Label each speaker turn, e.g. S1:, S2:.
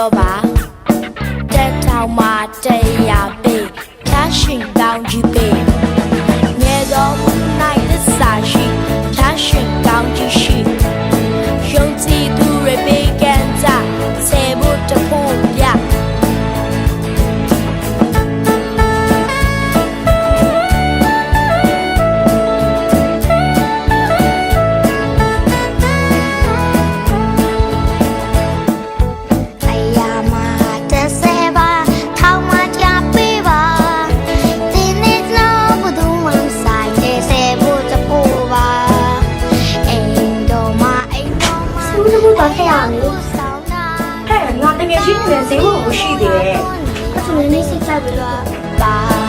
S1: တော့ပါတက်ထောင်မှာတရားပေးချားရှင်ကောင်းကြီးပေးငယ်သောနိုင်သစ္စာရှိချားရှင်ကောင်းကြီးရှိယုံကြည်သူတွေပေးကန်ကြဆယ်ဖို့တဖို့ပြ
S2: ငါတကယ်ချင်းနေစေဖို့မရှိသေးတယ်။အဲ့ဒါဆိုလည်းနေစိတ်ချပြီးတော့